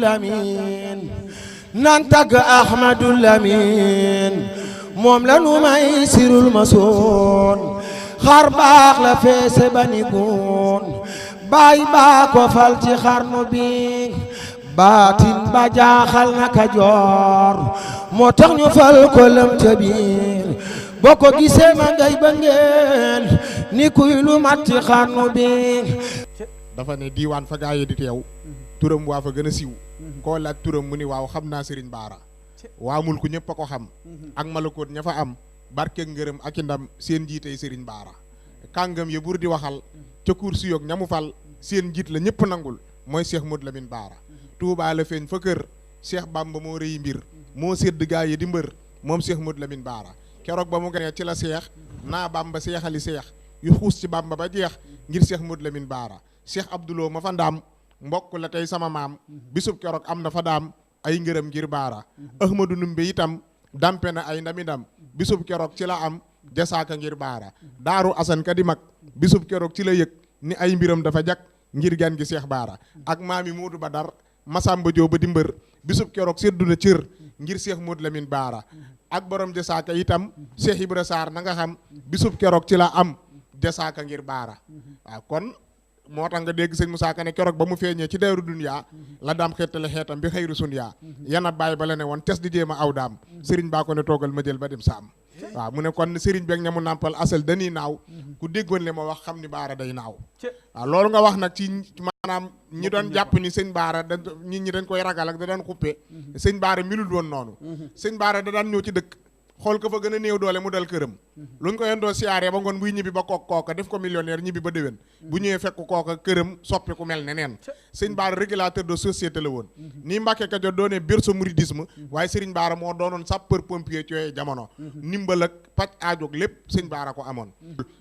Lamin nan tagg Ahmadul Lamin moom la nu may sirul masoon xar baax la feese ba ni goon baay baa ko fal ci xarnu bi baatin ba jaaxal na Kajoor moo tax ñu fal ko lëm ca biir boo ko gisee ma ngay ba ngeen ni kuy lu mat ci xarnu bi. dafa ne diiwaan fa gaa yi di teew turam waa fa gën a siiw koo laaj turam mu ni waaw xam naa Serigne Bara waamul ku ñëpp a ko xam ak malakoot ña fa am barke ngërëm ak i ndam seen njiitay Serigne Bara kàngam ya bur di waxal ca kursi yoog ñamu fal seen njiit la ñëpp nangul mooy Cheikh Modou Lamine Bara Touba la feeñ fa kër Cheikh Bamba moo rëy mbir moo sédd gaa yi di mbër moom Cheikh Modou Lamine Bara keroog ba mu ganee ci la seex naa Bamba seexali seex yu xuus ci Bamba ba jeex ngir Cheikh Modou Lamine Bara Cheikh Abdoulou ma fa ndaam mbokk la tey sama maam bisub keroog am na fa daam ay ngërëm ngir Bara Ahmadou Numbe itam dampe na ay ndami ndam bisub keroog ci la am jasaaka ngir Bara Daaru Asan ka di mag bisub keroog ci la yëg ni ay mbiram dafa jak ngir gan gi Cheikh Bara ak maami Moodu Badar Masamba Joob ba di mbër bisub keroog seddu na cër ngir Cheikh Modou Lamine Bara ak borom jasaaka itam Cheikh Ibra Sarr na nga xam bisub keroog ci la am jasaaka ngir Bara waaw kon moo tax nga dégg sëñ Moussa Ka ne keroog ba mu feeñee ci deeru duniyaa la daam xeetale xeetam bi xëyru sunyaa yana bàyyi ba la ne woon tes di jéem a aw daam sëriñ baa ko ne toogal ma jël ba dem saam waaw mu ne kon sëriñ beeg ñamu nàmpal asal dañuy naaw ku déggoon le ma wax xam ni Bara day naaw waaw loolu nga wax nag ci maanaam ñi doon jàpp ni sëñ Bara da nit ñi dañ koy ragal ak da doon xuppe sëñ Bara milul woon noonu sëñ Bara da daan ñëw ci dëkk xool ko fa gën a néew doole mu dal këram luñ ko yendoo siyaaree ba ngoon buy ñibbi ba kooka def ko millionnaire ñibbi ba déwén bu ñëwee fekk kooka këram soppi ku mel ne neen sëñ Bara régulateur de société la woon nii Mbàkke Kajoor doonee berceau mouridisme waaye sëriñ Bara moo doonoon sapeur pompier ci yooyu jamono ndimbal ak paj aajoog lépp sëñ Bara ko amoon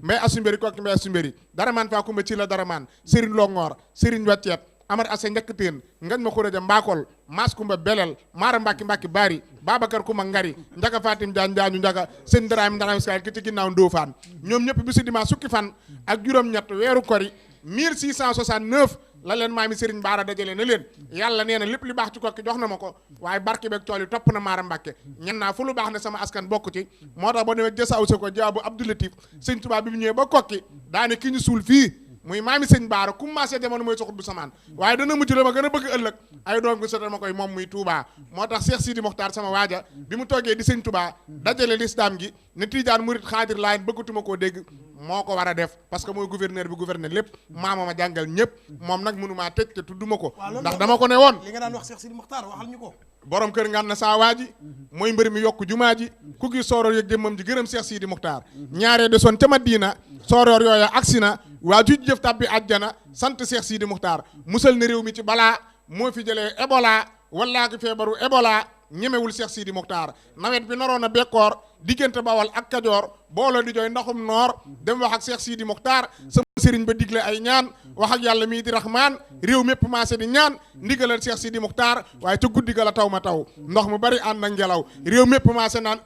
mbay asumbéri kooki mbay asumbéri dara maan faa kumba ci la dara maan sëriñ Longoor sëriñ Wacceet Amar Assa njëkk teen ngañ ma xuraja mbaakol maas kumba belel maara mbàkki mbàkki bari Babacar kuma ngari njaga Fatim Jaan Jaañu njaga sëñ Daraam Daraam Skay ki ci ginnaaw Ndofaan ñoom ñëpp bisu dimanche sukki fan ak juróom-ñett weeru kori 1669 la leen maami Serigne Bara dajale na leen yàlla nee na lépp li baax ci kokki jox na ma ko waaye barke beeg tool yi topp na Maara Mbàkke ñen naa fu lu baax ne sama askan bokk ci moo tax boo demee jësaw sa ko jaabu Abdou Latif sëñ Tuubaa bi mu ñëwee ba kokki daane ki ñu suul fii muy maami sëñ Bara commencé jamono mooy soxut bu samaan waaye dana mujj la ma gën a bëgg ëllëg ay doom gi sotal ma koy moom muy Touba moo tax Cheikh Sidi Mokhtar sama waaja bi mu toogee di sëñ Touba dajale lislaam gi ne Tiijaan murit xaadir laayen bëggatuma koo dégg moo ko war a def parce que mooy gouverneur bi gouverneur lépp maama ma jàngal ñëpp moom nag mënumaa tëj te tudduma ko ndax dama ko ne woon li nga daan wax Cheikh Sidi Mokhtar waxal ñu ko borom kër ngan na saa waa ji mooy mbër mi yokk jumaa ji ku gi sooroor yëg jëmmam ji gërëm Cheikh Sidi Mokhtar ñaaree de soon ca Madina sooroor yooya agsi na waa juj jëf tàbbi àjjana sant Cheikh Sidi Mokhtar musal na réew mi ci balaa moo fi jëlee Ebola wallaa ki feebaru Ebola ñemewul Cheikh Sidi Mokhtar nawet bi naroon a bekkoor diggante Bawal ak Kajoor booloo di jooy ndaxum noor dem wax ak Cheikh Sidi Mokhtar sama sëriñ ba digle ay ñaan wax ak yàlla mii di Rahmaan réew mépp maase di ñaan ndigalal Cheikh Sidi Mokhtar waaye ca guddi ga la taw ma taw ndox mu bari ànd ak ngelaw réew mépp maase naan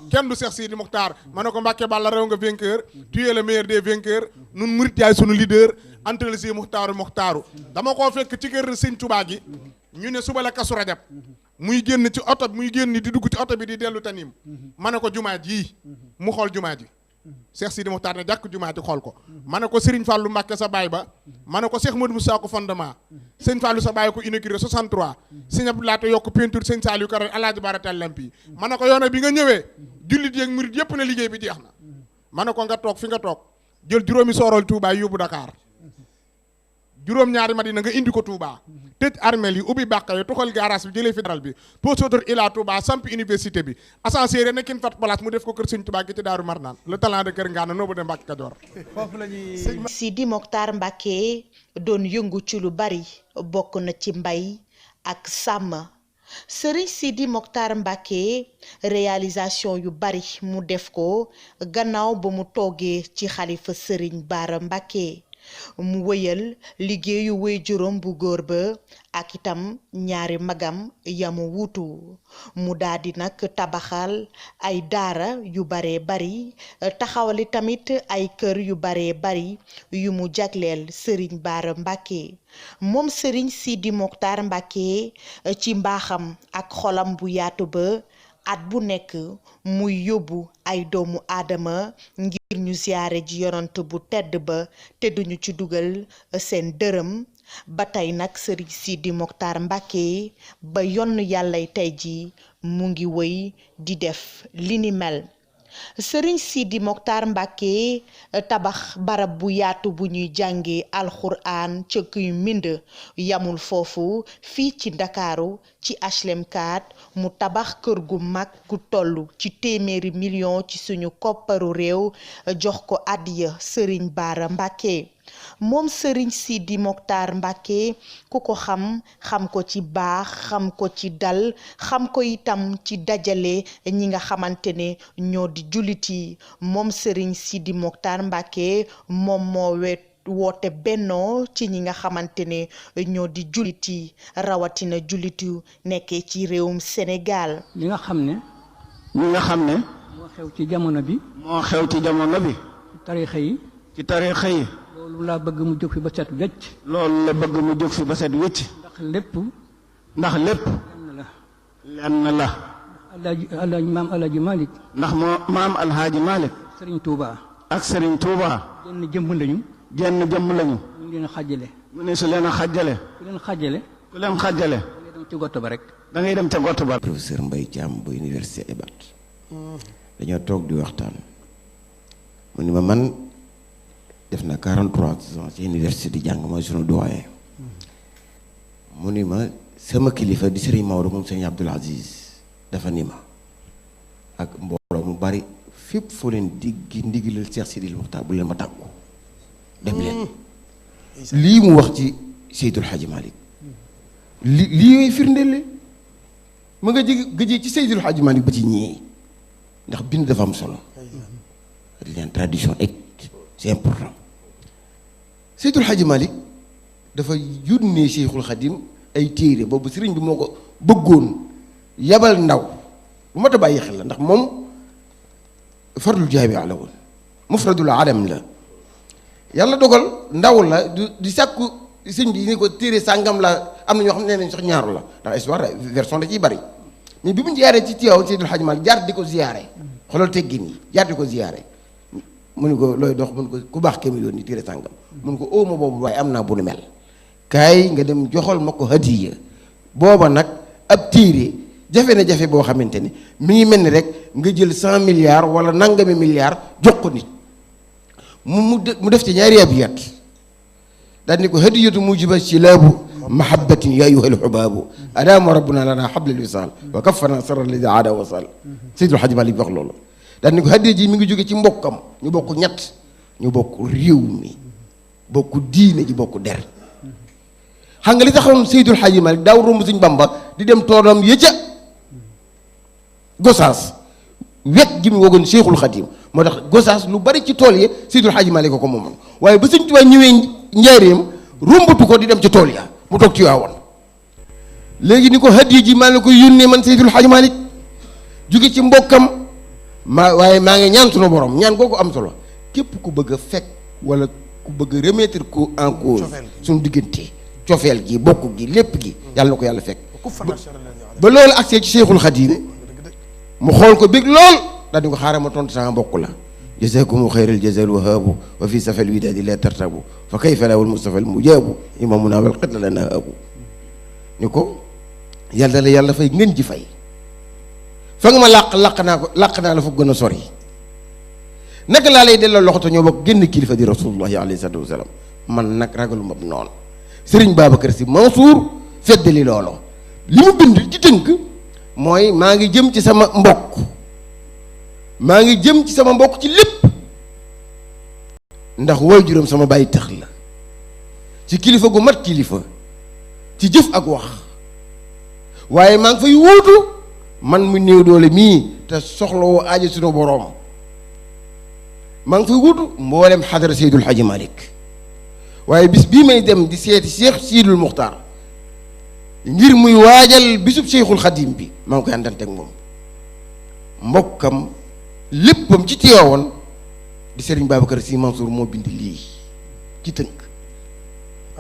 kenn du Cheikh Sidi Mokhtar ma ne ko Mbàkke Balla rew nga vainqueur tu es le meilleur des vainqueurs nun murit yaay sunu leader antal si Mokhtaru dama koo fekk ci kër Sëñ Tuubaa gi ñu ne suba la Kazu Rajab muy génn ci oto muy génn di dugg ci oto bi di dellu Tanim ma ne ko jumaa ji mu xool jumaa ji Cheikh Sidi Mokhtar ne jàkk jumaa ji xool ko ma ne ko Serigne Fallou Mbacke sa baay ba ma ne ko Cheikh Modou Moussa ko fondement Serigne Fallou sa baay ko inauguré 63 Serigne Abdou Lahat yokk peinture Serigne Saliou Kara Alaaji Baratal Lampi ma ne ko yoona bi nga ñëwee jullit yeeg murit yëpp ne liggéey bi jeex na ma ne ko nga toog fi nga toog jël juróomi soorool Touba yóbbu Dakar juróom-ñaari Madina nga indi ko Touba tëj armel yi ubbi bàqa yi tuxal garage bi jëlee fédéral bi poste autoroute ila Touba samp université bi ascenseur nekkin fat place mu def ko kër Sëñ Touba gi ci Daaru Marnaan le talent de kër Ngana noo bu de Mbàkke Kajoor foofu la ñuy Sidi Mokhtar Mbacké doon yëngu ci lu bari bokk na ci mbay ak sàmm Serigne Sidi Mokhtar Mbacké réalisation yu bari mu def ko gannaaw ba mu toogee ci xalifa Serigne Bara Mbacké mu wëyal liggéeyu waajuram bu góor ba ak itam ñaari magam yamu wuutu mu daldi nag tabaxal ay daara yu bare bari taxawali tamit ay kër yu bare bari yu mu jagleel Serigne Bara Mbacké moom Serigne Sidi Mokhtar Mbacké ci mbaaxam ak xolam bu yaatu ba at bu nekk muy yóbbu ay doomu aadama ngir ñu ziyaare ji yonent bu tedd ba te duñu ci dugal seen dërëm ba tey nag Serigne Sidi Mokhtar Mbacké ba yonn yàllay tey ji mu ngi wëy di def li ni mel Serigne Sidi Mokhtar Mbacké tabax barab bu yaatu bu ñuy jànge alxuraan ca kuy mbind yamul foofu fii ci Ndakaaru ci HLM 4 mu tabax kër gu mag gu toll ci téeméeri million ci suñu kopparu réew jox ko àddiya Serigne Bara Mbacké moom Serigne Sidi Mokhtar Mbacké ku ko xam ko ci baax xam ko ci dal xam ko itam ci dajale ñi nga xamante ne ñoo di jullit yi moom Serigne Sidi Mokhtar Mbacké moom moo woote bennoo ci ñi nga xamante ne ñoo di jullit yi rawatina jullit yu nekkee ci réewum Sénégal. li nga xam ne moo xew ci jamono bi ci tariixa yi loolu laa bëgg mu jóg fi ba set wecc ndax lépp lenn la alaaji maam alaaji Malick ndax maam alhaaji Malick Serigne Touba ak Serigne Touba jenn jëmm lañu ñu leen xàjjale mu ne su leen a xàjjale ku leen xàjjale da ngay dem ci gott ba rek da ngay dem ca gott ba. professeur Mbaye Thiam bu université Ebat dañoo toog di waxtaan mu ni ma man def na 43 ans ci université di jàng mooy sunu doyen mu ni ma sama kilifa di Serigne Maodo moom Serigne Abdoul Aziz dafa ni ma ak mbooloo mu bari fépp foo leen diggi ndigalal Cheikh Sidil Mokhtar bu leen ma tàggu dem leen lii mu wax ci Seydul Hadji Malick lii yooyu firndeel ma nga gëjee ci Seydul Hadji Malick ba ci ñii ndax bind dafa am solo leen tradition et c'est important Seydul Hadji Malick dafa yónnee Cheikhul Khadim ay téere boobu sëriñ bi moo ko bëggoon yabal ndaw bu mat a bàyyi xel la ndax moom fardul jaabi la woon mufradul alam la yàlla dogal ndaw la di sàkku sëñ bi ni ko téere sàngam la am na ñoo xam ne nee nañ sax ñaaru la ndax histoire version da ciy bari mais bi mu ziyaare ci Tiwaawan Seydul Hadji Malick jaar di ko ziyaare xoolal teggin yi jaar di ko ziyaare mu ni ko looy dox mu ni ko ku baax kémi yoon ni téere sàngam mu ni ko óoma boobu waaye am naa bu nu mel kaay nga dem joxal ma ko hadiya booba nag ab téere jafe na jafe boo xamante ni mi ngi mel ni rek nga jël 100 milliards wala nangami milliards jox ko nit mu def ci ñaari abiyat daal ni ko hadiyatu mujiba silaabu mahabbatin ya ayyuha alxubaabu adaama rabbuna lana xabla alwisaal wa kaffana sarra alladi aada wasal Seydul Hadji Malick wax loolu daal ni ko hadiya ji mi ngi jóge ci mbokkam ñu bokk ñett ñu bokk réew mi bokk diine ji bokk der xam nga li taxoon Seydul Hadji Malick daaw romb Sëñ Bamba di dem toolam yëcca Gosaas wet gi mu wogoon Cheikhul Khadim moo tax Gosaas lu bari ci tool yi Seydul Hadji Malick ko moomoon waaye ba Sëñ Tuubaa ñëwee njaareem rombatu ko di dem ci tool ya mu toog ci waawoon léegi ni ko hadiya ji maa la ko yónnee man Seydul Hadji Malick jóge ci mbokkam waaye maa ngi ñaan sunu borom ñaan googu am solo képp ku bëgg a fekk wala ku bëgg a remettre ko en cause suñu diggante cofeel gi bokk gi lépp gi yàlla na ko yàlla fekk ba loolu agsee ci Cheikhul Khadim mu xool ko bég lool daal di ko xaaral ma tontu sama mbokk la jazakumu xayral jazal wahaabu wa fi safal widaadi la tartabu fa kayfa lawul mustafa al mujaabu imamuna wal qitla la nahaabu ni ko yàlla la yàlla fay ngeen ji fay fa nga ma làq naa la fa gën a sori naka laa lay delloo loxo te ñoo bokk génn kilifa di rasulullahi alayhi salaatu wasalaam man nag ragalu ma noonu Sëriñ Babacar Sy Mansour feddali loolu li mu bind ci tënk mooy maa ngi jëm ci sama mbokk ci lépp ndax waajuram sama bàyyi tax la ci kilifa gu mat kilifa ci jëf ak wax waaye maa ngi fay wuutu man mu néew doole mii te soxlawoo aajo sunu boroom maa ngi fay wuutu mboolem xadara Seydul Hadji Malick waaye bis bii may dem di seeti Cheikh Sidul Muxtaar ngir muy waajal bisub Cheikhul Xadim bi maa ngi koy àndanteeg moom mbokkam léppam ci Tiwaawoon di Serigne Babacar Sy Mansour moo bind lii ci tënk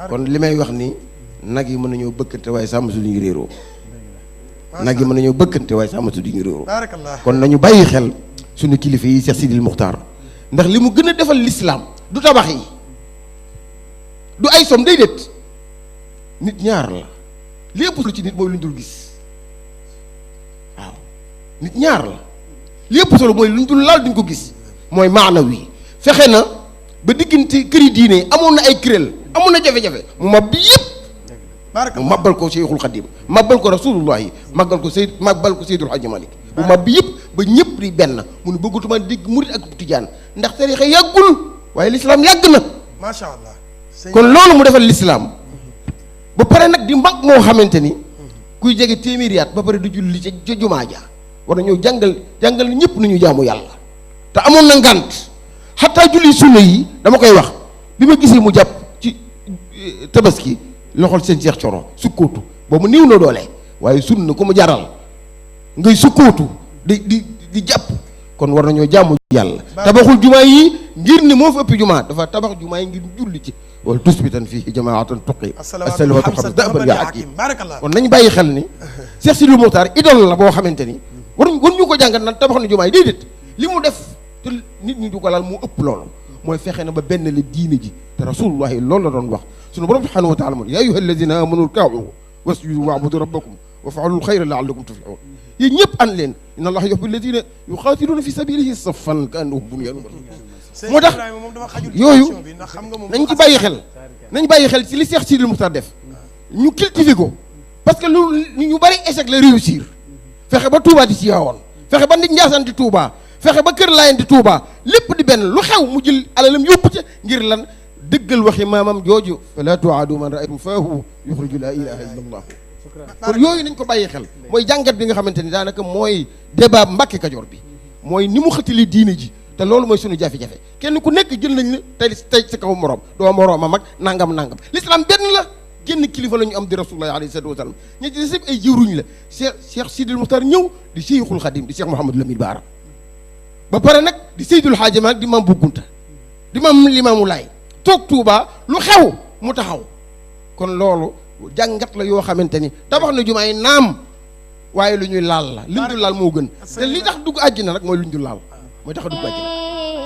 kon li may wax ni nag yi mën nañoo bëkkante waaye sàmm su duñu réeroo nag yi mën nañoo bëkkante waaye sàmm su duñu réeroo kon nañu bàyyi xel suñu kilifa yi Cheikh Sidil Muxtaar ndax li mu gën a defal l'islam du tabax yi du ay som déedéet nit ñaar la li ëpp solo ci nit mooy lu ñu dul gis waaw nit ñaar la li ëpp solo mooy lu ñu dul laal duñ ko gis mooy maanawi fexe na ba diggante këri diine amoon na ay kuréel amoon na jafe-jafe mu mab bi yëpp mu mabbal ko Cheikhul Khadim mabbal ko rasulullah yi mabbal ko Seydul Hadji Malick mu mab bi yëpp ba ñëpp di benn mu ne bëggatuma dégg murit ak tijaan ndax tariixa yàggul waaye lislaam yàgg na macha allah kon loolu mu defal lislaam ba pare nag di mag moo xamante ni kuy jege téeméeri at ba pare di julli ca jumaa ja war na ñëw jàngal ñëpp nu ñu jaamu yàlla te amoon na ngànt xataa julli sunna yi dama koy wax bi ma gisee mu jàpp ci tabaski loxol seen Cheikh Coro sukkootu boobu néew na doole waaye sunna ko mu jaral ngay sukkootu di jàpp kon war nañoo jaamu yàlla tabaxul jumaa yi ngir ni moo fa ëpp jumaa dafa tabax jumaa yi ngir julli ci wala tusbitan fii jamaatan tuqi assalawatu xam daban yaa hakim kon nañ bàyyi xel ni Cheikh Sidil Muxtaar idole la boo xamante ni war ñu ko jàngat naan tabax na jumaa yi déedéet li mu def te nit ñi du ko laal mu ëpp loolu mooy fexe na ba benn la diine ji te rasulullahi loolu la doon wax sunu borom subhanahu wa taala moom yaa ayyuha alladina amanu rka'u wasjudu wa'budu rabbakum wa fa'alu alxayra la'allakum tuflihun yéen ñëpp ànd leen inna allaha yuhibbu alladina yuqatiluna fi sabilihi saffan ka'annahum bunyanun marsus moo tax yooyu nañ ci bàyyi xel ci li Cheikh Sidil Muxtaar def ñu cultiver ko parce que lu ñu bari échec la réussir fexe ba Touba di ci yaawoon fexe ba nit Njaasaan di Touba fexe ba Kër Laayeen di Touba lépp di benn lu xew mu jël alalam yóbbu ca ngir lan dëggal waxi maamam jooju fala tuaadu man raaytum faahu yuxriju la ilaha illa allah kon yooyu nañ ko bàyyi xel mooy jàngat bi nga xamante ni daanaka mooy débat Mbàkke Kajoor bi mooy ni mu xëttali diine ji te loolu mooy sunu jafe-jafe kenn ku nekk jël nañ la tey sa kaw morom doo moroomam ak nangam l'islam benn la kenn kilifa la ñu am di rasulullah alayhi salatu wasalam ñi ci des ay jëwruñ la Cheikh Sidil Muxtaar ñëw di Cheikhul Khadim di Cheikh Mouhamadou Lamine Bara ba pare nag di Seydul Hadji Malick di maam Buggunta di maam Limaamu Laay toog Touba lu xew mu taxaw kon loolu jàngat la yoo xamante ni tabax na jumaa yi naam waaye lu ñuy laal la luñ dul laal moo gën te li tax dugg àjjina rek mooy luñ dul laal mooy tax a dugg àjjina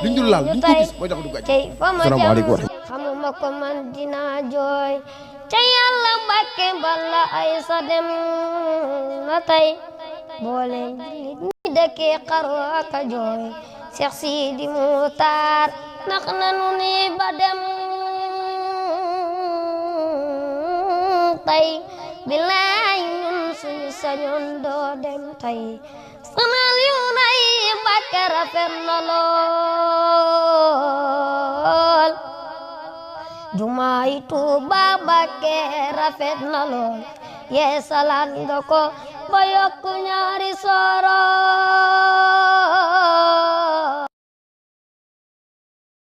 luñ dul laal luñ ko gis mooy tax a dugg àjjina asalaamaaleykum wa rahmatulah xamuma ko man dinaa jooy te yàlla Mbàkke balla ay sa dem na tey boole nit ñi dëkkee xaru ak a jooy Cheikh Sidi Muxtaar nax nanu ni ba dem tey bilaay ñun suñu sañoon doo dem tey sanal yu nay Mbàkke rafet na lool jumaay Tuuba Mbàkke rafet na lool yee salaat nga ko ba yokku ñaar